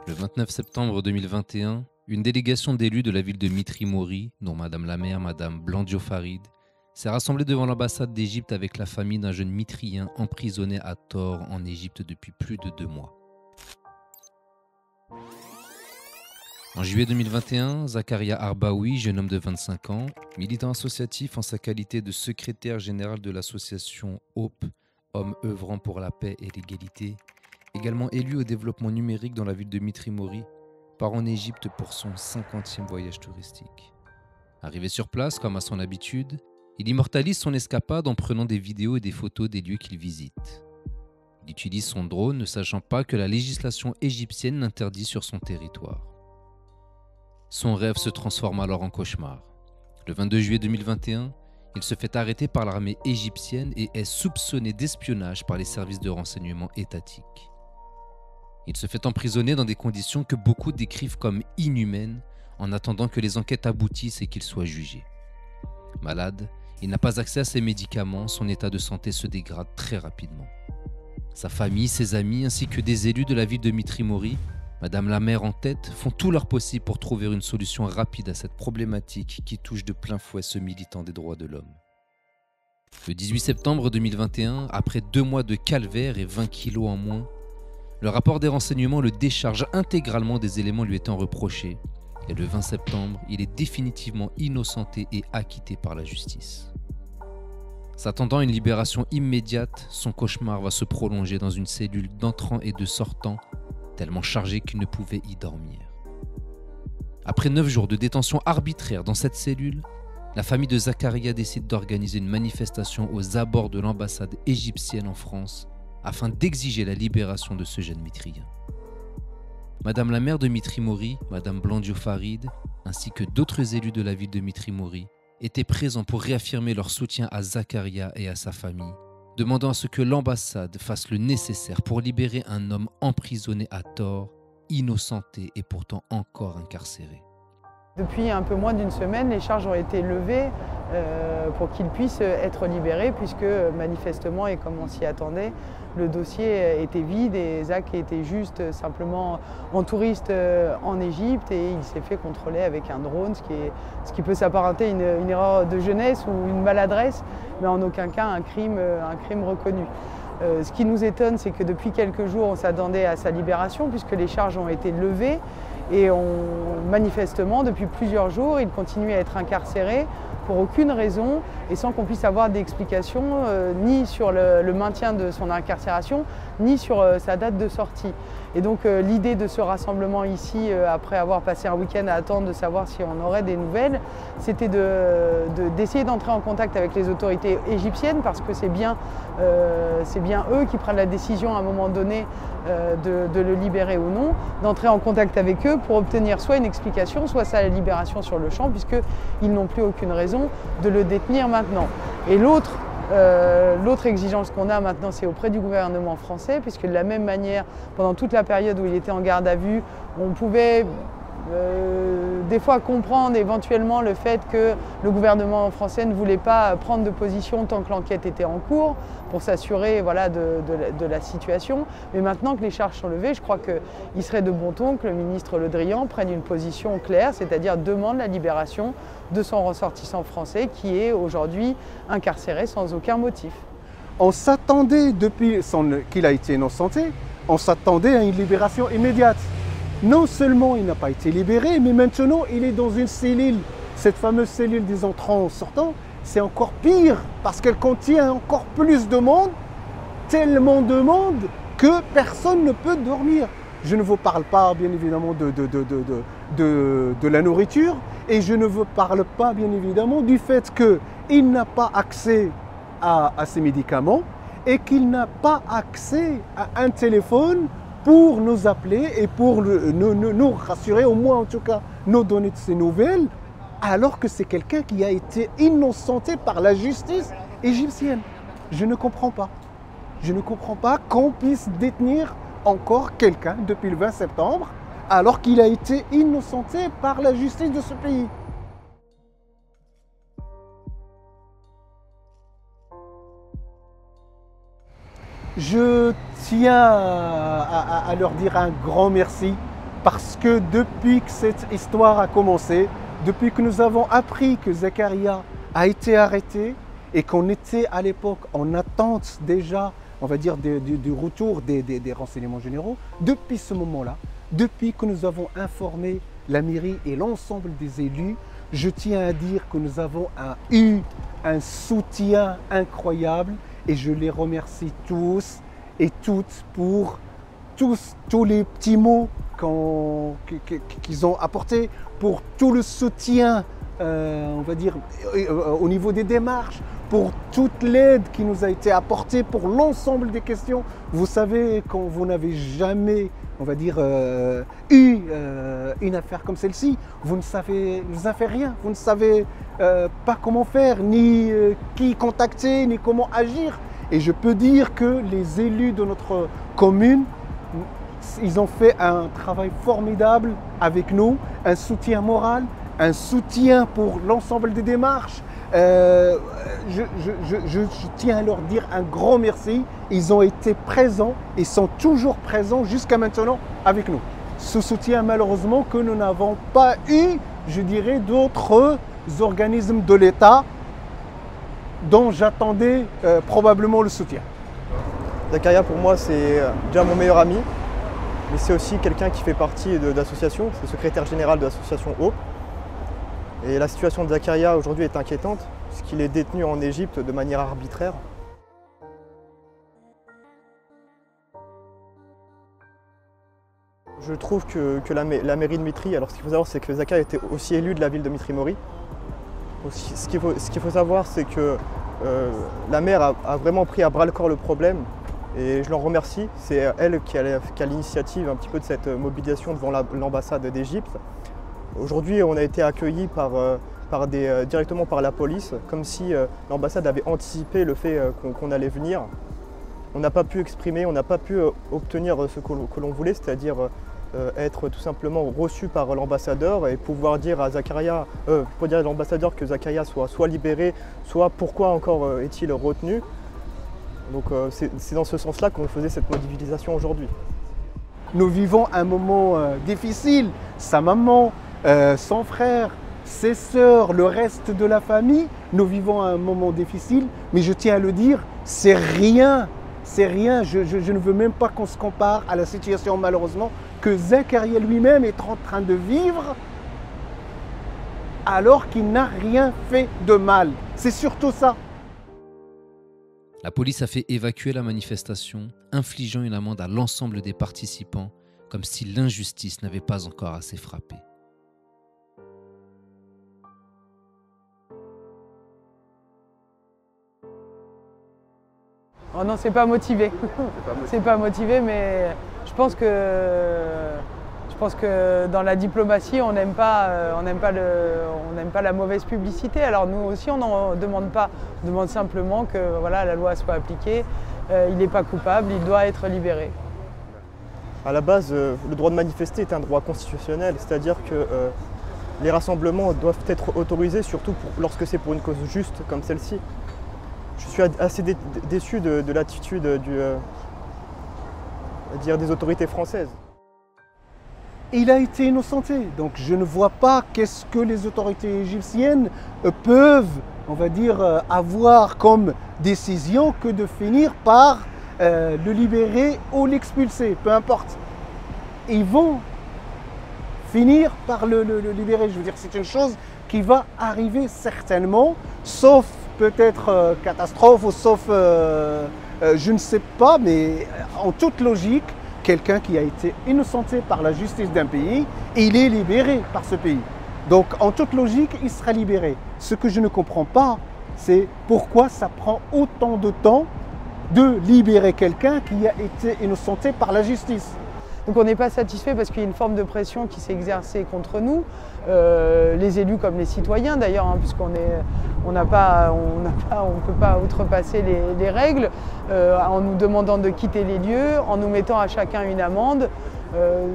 Le 29 septembre 2021, une délégation d'élus de la ville de Mitri Mori, dont Madame la maire, Madame Blandio Farid, s'est rassemblée devant l'ambassade d'Égypte avec la famille d'un jeune mitrien emprisonné à tort en Égypte depuis plus de 2 mois. En juillet 2021, Zakaria Arbaoui, jeune homme de 25 ans, militant associatif en sa qualité de secrétaire général de l'association HOPE, Hommes œuvrant pour la paix et l'égalité, également élu au développement numérique dans la ville de Mitri Mori, part en Égypte pour son 50e voyage touristique. Arrivé sur place, comme à son habitude, il immortalise son escapade en prenant des vidéos et des photos des lieux qu'il visite. Il utilise son drone ne sachant pas que la législation égyptienne l'interdit sur son territoire. Son rêve se transforme alors en cauchemar. Le 22 juillet 2021, il se fait arrêter par l'armée égyptienne et est soupçonné d'espionnage par les services de renseignement étatiques. Il se fait emprisonner dans des conditions que beaucoup décrivent comme inhumaines en attendant que les enquêtes aboutissent et qu'il soit jugé. Malade, il n'a pas accès à ses médicaments, son état de santé se dégrade très rapidement. Sa famille, ses amis ainsi que des élus de la ville de Mitri Mori, Madame la maire en tête, font tout leur possible pour trouver une solution rapide à cette problématique qui touche de plein fouet ce militant des droits de l'homme. Le 18 septembre 2021, après 2 mois de calvaire et 20 kilos en moins, le rapport des renseignements le décharge intégralement des éléments lui étant reprochés. Et le 20 septembre, il est définitivement innocenté et acquitté par la justice. S'attendant à une libération immédiate, son cauchemar va se prolonger dans une cellule d'entrants et de sortants, tellement chargée qu'il ne pouvait y dormir. Après 9 jours de détention arbitraire dans cette cellule, la famille de Zakaria décide d'organiser une manifestation aux abords de l'ambassade égyptienne en France afin d'exiger la libération de ce jeune mitrien. Madame la maire de Mitri Mori, Madame Blandio Farid, ainsi que d'autres élus de la ville de Mitri Mori, étaient présents pour réaffirmer leur soutien à Zakaria et à sa famille, demandant à ce que l'ambassade fasse le nécessaire pour libérer un homme emprisonné à tort, innocenté et pourtant encore incarcéré. Depuis un peu moins d'une semaine, les charges ont été levées pour qu'il puisse être libéré puisque manifestement, et comme on s'y attendait, le dossier était vide et Zach était juste simplement en touriste en Égypte et il s'est fait contrôler avec un drone, ce qui peut s'apparenter à une erreur de jeunesse ou une maladresse, mais en aucun cas un crime reconnu. Ce qui nous étonne, c'est que depuis quelques jours, on s'attendait à sa libération puisque les charges ont été levées et manifestement, depuis plusieurs jours, il continue à être incarcéré pour aucune raison et sans qu'on puisse avoir d'explication ni sur le maintien de son incarcération, ni sur sa date de sortie. Et donc l'idée de ce rassemblement ici, après avoir passé un week-end à attendre de savoir si on aurait des nouvelles, c'était d'essayer d'entrer en contact avec les autorités égyptiennes parce que c'est bien eux qui prennent la décision à un moment donné de le libérer ou non, d'entrer en contact avec eux pour obtenir soit une explication, soit sa libération sur le champ puisqu'ils n'ont plus aucune raison de le détenir maintenant. Et l'autre exigence qu'on a maintenant, c'est auprès du gouvernement français, puisque de la même manière, pendant toute la période où il était en garde à vue, on pouvait des fois comprendre éventuellement le fait que le gouvernement français ne voulait pas prendre de position tant que l'enquête était en cours pour s'assurer de la situation. Mais maintenant que les charges sont levées, je crois qu'il serait de bon ton que le ministre Le Drian prenne une position claire, c'est-à-dire demande la libération de son ressortissant français qui est aujourd'hui incarcéré sans aucun motif. On s'attendait, depuis qu'il a été innocenté, on s'attendait à une libération immédiate. Non seulement il n'a pas été libéré, mais maintenant il est dans une cellule. Cette fameuse cellule des entrants-sortants, c'est encore pire parce qu'elle contient encore plus de monde, tellement de monde que personne ne peut dormir. Je ne vous parle pas bien évidemment de la nourriture et je ne vous parle pas bien évidemment du fait qu'il n'a pas accès à ses médicaments et qu'il n'a pas accès à un téléphone pour nous appeler et pour nous rassurer, au moins en tout cas nous donner de ces nouvelles, alors que c'est quelqu'un qui a été innocenté par la justice égyptienne. Je ne comprends pas. Je ne comprends pas qu'on puisse détenir encore quelqu'un depuis le 20 septembre, alors qu'il a été innocenté par la justice de ce pays. Je tiens à leur dire un grand merci Parce que depuis que cette histoire a commencé, depuis que nous avons appris que Zakaria a été arrêté et qu'on était à l'époque en attente déjà, on va dire, du retour des renseignements généraux, depuis ce moment-là, depuis que nous avons informé la mairie et l'ensemble des élus, je tiens à dire que nous avons eu un soutien incroyable et je les remercie tous et toutes pour tous les petits mots qu'ils ont apportés, pour tout le soutien, on va dire, au niveau des démarches, pour toute l'aide qui nous a été apportée pour l'ensemble des questions. Vous savez, quand vous n'avez jamais, on va dire, eu une affaire comme celle-ci, vous ne savez rien, vous ne savez pas comment faire, ni qui contacter, ni comment agir. Et je peux dire que les élus de notre commune, ils ont fait un travail formidable avec nous, un soutien moral, un soutien pour l'ensemble des démarches. Je tiens à leur dire un grand merci. Ils ont été présents et sont toujours présents jusqu'à maintenant avec nous. Ce soutien, malheureusement, que nous n'avons pas eu, je dirais, d'autres organismes de l'État dont j'attendais probablement le soutien. Zakaria, pour moi, c'est déjà mon meilleur ami, mais c'est aussi quelqu'un qui fait partie de l'association, c'est le secrétaire général de l'association Hope. Et la situation de Zakaria aujourd'hui est inquiétante, puisqu'il est détenu en Égypte de manière arbitraire. Je trouve que la mairie de Mitry, alors ce qu'il faut savoir, c'est que Zakaria était aussi élu de la ville de Mitry-Mory. Ce qu'il faut savoir, c'est que la maire a vraiment pris à bras-le-corps le problème, et je l'en remercie. C'est elle qui a l'initiative un petit peu de cette mobilisation devant l'ambassade d'Égypte. Aujourd'hui, on a été accueillis directement par la police, comme si l'ambassade avait anticipé le fait qu'on allait venir. On n'a pas pu exprimer, on n'a pas pu obtenir ce que l'on voulait, c'est-à-dire être tout simplement reçu par l'ambassadeur et pouvoir dire à Zakaria, pour dire à l'ambassadeur que Zakaria soit libéré, soit pourquoi encore est-il retenu. Donc c'est dans ce sens-là qu'on faisait cette mobilisation aujourd'hui. Nous vivons un moment difficile. Sa maman, son frère, ses sœurs, le reste de la famille, nous vivons un moment difficile. Mais je tiens à le dire, c'est rien. C'est rien. Je ne veux même pas qu'on se compare à la situation, malheureusement, que Zakaria lui-même est en train de vivre alors qu'il n'a rien fait de mal. C'est surtout ça. La police a fait évacuer la manifestation, infligeant une amende à l'ensemble des participants, comme si l'injustice n'avait pas encore assez frappé. Oh non, c'est pas motivé. C'est pas motivé, mais je pense que dans la diplomatie, on n'aime pas la mauvaise publicité. Alors nous aussi, on n'en demande pas. On demande simplement que voilà, la loi soit appliquée. Il n'est pas coupable, il doit être libéré. À la base, le droit de manifester est un droit constitutionnel, c'est-à-dire que les rassemblements doivent être autorisés, surtout lorsque c'est pour une cause juste comme celle-ci. Je suis assez déçu de l'attitude des autorités françaises. Il a été innocenté, donc je ne vois pas qu'est-ce que les autorités égyptiennes peuvent, on va dire, avoir comme décision que de finir par le libérer ou l'expulser, peu importe. Ils vont finir par le libérer. Je veux dire, c'est une chose qui va arriver certainement, sauf peut-être catastrophe ou sauf, je ne sais pas, mais en toute logique, quelqu'un qui a été innocenté par la justice d'un pays, il est libéré par ce pays. Donc en toute logique, il sera libéré. Ce que je ne comprends pas, c'est pourquoi ça prend autant de temps de libérer quelqu'un qui a été innocenté par la justice. Donc on n'est pas satisfait parce qu'il y a une forme de pression qui s'est exercée contre nous, les élus comme les citoyens d'ailleurs, hein, puisqu'on ne peut pas outrepasser les règles, en nous demandant de quitter les lieux, en nous mettant à chacun une amende.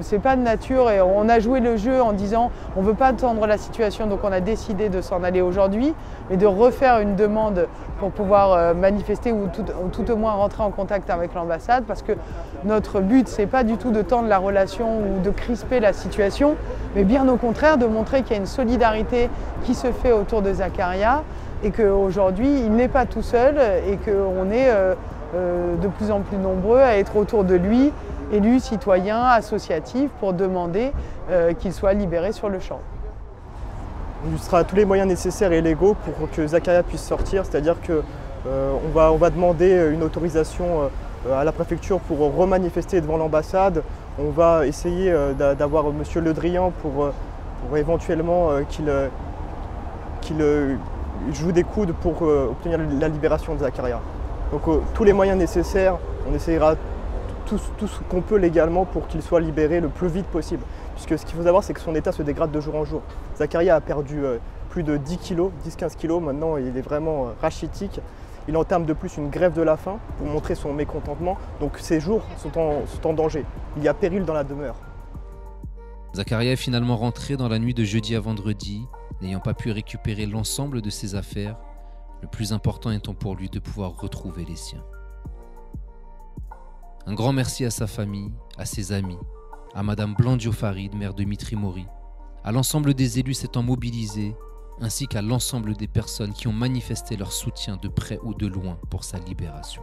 c'est pas de nature et on a joué le jeu en disant on ne veut pas attendre la situation donc on a décidé de s'en aller aujourd'hui mais de refaire une demande pour pouvoir manifester ou tout au moins rentrer en contact avec l'ambassade parce que notre but c'est pas du tout de tendre la relation ou de crisper la situation mais bien au contraire de montrer qu'il y a une solidarité qui se fait autour de Zakaria et qu'aujourd'hui il n'est pas tout seul et qu'on est de plus en plus nombreux à être autour de lui, élus, citoyens, associatifs, pour demander qu'il soit libéré sur le champ. On usera tous les moyens nécessaires et légaux pour que Zakaria puisse sortir, c'est-à-dire qu'on va demander une autorisation à la préfecture pour remanifester devant l'ambassade. On va essayer d'avoir M. Le Drian pour éventuellement qu'il joue des coudes pour obtenir la libération de Zakaria. Donc tous les moyens nécessaires, on essayera tout ce qu'on peut légalement pour qu'il soit libéré le plus vite possible. Puisque ce qu'il faut savoir, c'est que son état se dégrade de jour en jour. Zakaria a perdu plus de 10 kg, 10-15 kg, maintenant il est vraiment rachitique. Il entame de plus une grève de la faim pour montrer son mécontentement, donc ses jours sont en danger. Il y a péril dans la demeure. Zakaria est finalement rentré dans la nuit de jeudi à vendredi, n'ayant pas pu récupérer l'ensemble de ses affaires, le plus important étant pour lui de pouvoir retrouver les siens. Un grand merci à sa famille, à ses amis, à Madame Blandio Farid, maire de Mitri Mori, à l'ensemble des élus s'étant mobilisés, ainsi qu'à l'ensemble des personnes qui ont manifesté leur soutien de près ou de loin pour sa libération.